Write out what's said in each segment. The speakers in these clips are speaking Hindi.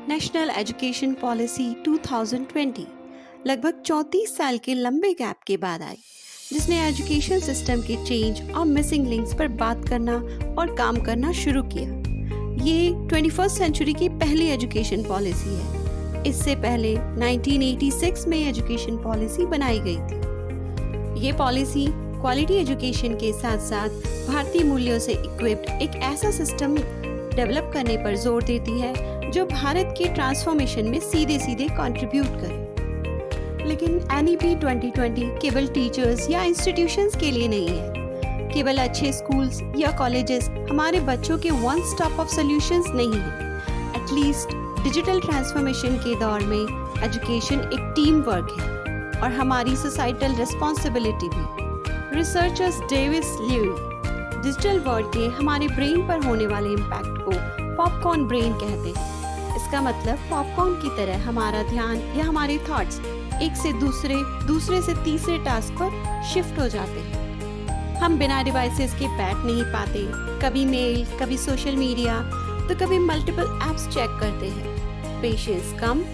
नेशनल एजुकेशन पॉलिसी 2020 लगभग 34 साल के लंबे गैप के बाद आई, जिसने एजुकेशन सिस्टम के चेंज और मिसिंग लिंक्स पर बात करना और काम करना शुरू किया। ये 21st सेंचुरी की पहली एजुकेशन पॉलिसी है। इससे पहले 1986 में एजुकेशन पॉलिसी बनाई गई थी। ये पॉलिसी क्वालिटी एजुकेशन के साथ साथ भारतीय मूल्यों से इक्विप्ड एक ऐसा सिस्टम डेवलप करने पर जोर देती है जो भारत के ट्रांसफॉर्मेशन में सीधे सीधे कंट्रीब्यूट करे। लेकिन NEP 2020 केवल टीचर्स या इंस्टीट्यूशंस के लिए नहीं है। केवल अच्छे स्कूल्स या कॉलेजेस हमारे बच्चों के वन स्टॉप ऑफ सॉल्यूशंस नहीं है। एटलीस्ट डिजिटल ट्रांसफॉर्मेशन के दौर में एजुकेशन एक टीम वर्क है और हमारी सोसाइटल रिस्पॉन्सिबिलिटी भी। Researchers Davis Louie digital world के हमारे ब्रेन पर होने वाले इम्पैक्ट को पॉपकॉर्न ब्रेन कहते हैं। इसका मतलब पॉपकॉर्न की तरह हमारा ध्यान या हमारे थॉट्स एक से दूसरे से तीसरे टास्क पर शिफ्ट हो जाते हैं। हम बिना डिवाइसेस के बैठ नहीं पाते, कभी मेल, कभी सोशल मीडिया, तो कभी मल्टीपल एप्स चेक करते हैं। पेशेंस कम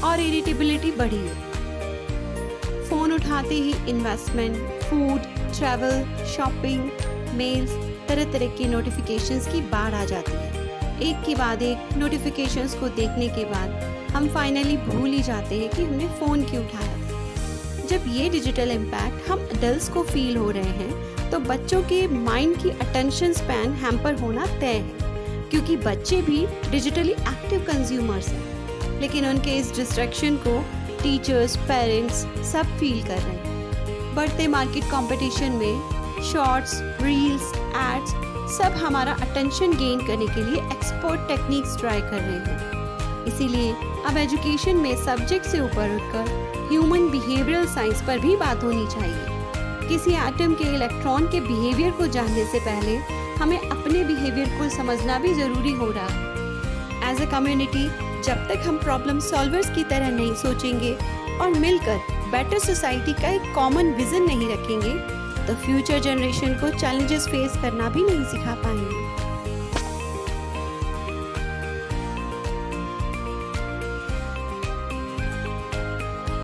और इरिटेबिलिटी बढ़ी है। फोन उठाते ही investment, food, travel, shopping, mails, तरह तरह के नोटिफिकेशंस की बाढ़ आ जाती है। एक के बाद एक नोटिफिकेशंस को देखने के बाद हम फाइनली भूल ही जाते हैं कि हमने फ़ोन क्यों उठाया था। जब ये डिजिटल इम्पैक्ट हम एडल्ट्स को फील हो रहे हैं तो बच्चों के माइंड की अटेंशन स्पैन हैम्पर होना तय है, क्योंकि बच्चे भी डिजिटली एक्टिव कंज्यूमर्स हैं। लेकिन उनके इस डिस्ट्रैक्शन को टीचर्स, पेरेंट्स सब फील कर रहे हैं। बढ़ते मार्केट कंपटीशन में शॉर्ट्स, रील्स, एड्स सब हमारा अटेंशन गेन करने के लिए एक्सपर्ट टेक्निक्स ट्राई कर रहे हैं। इसीलिए अब एजुकेशन में सब्जेक्ट से ऊपर उठकर ह्यूमन बिहेवियरल साइंस पर भी बात होनी चाहिए। किसी एटम के इलेक्ट्रॉन के बिहेवियर को जानने से पहले हमें अपने बिहेवियर को समझना भी जरूरी हो रहा है। एज ए कम्युनिटी जब तक हम प्रॉब्लम सॉल्वर्स की तरह नहीं सोचेंगे और मिलकर बेटर सोसाइटी का एक कॉमन विजन नहीं रखेंगे, तो फ्यूचर जनरेशन को चैलेंजेस फेस करना भी नहीं सिखा पाएंगे।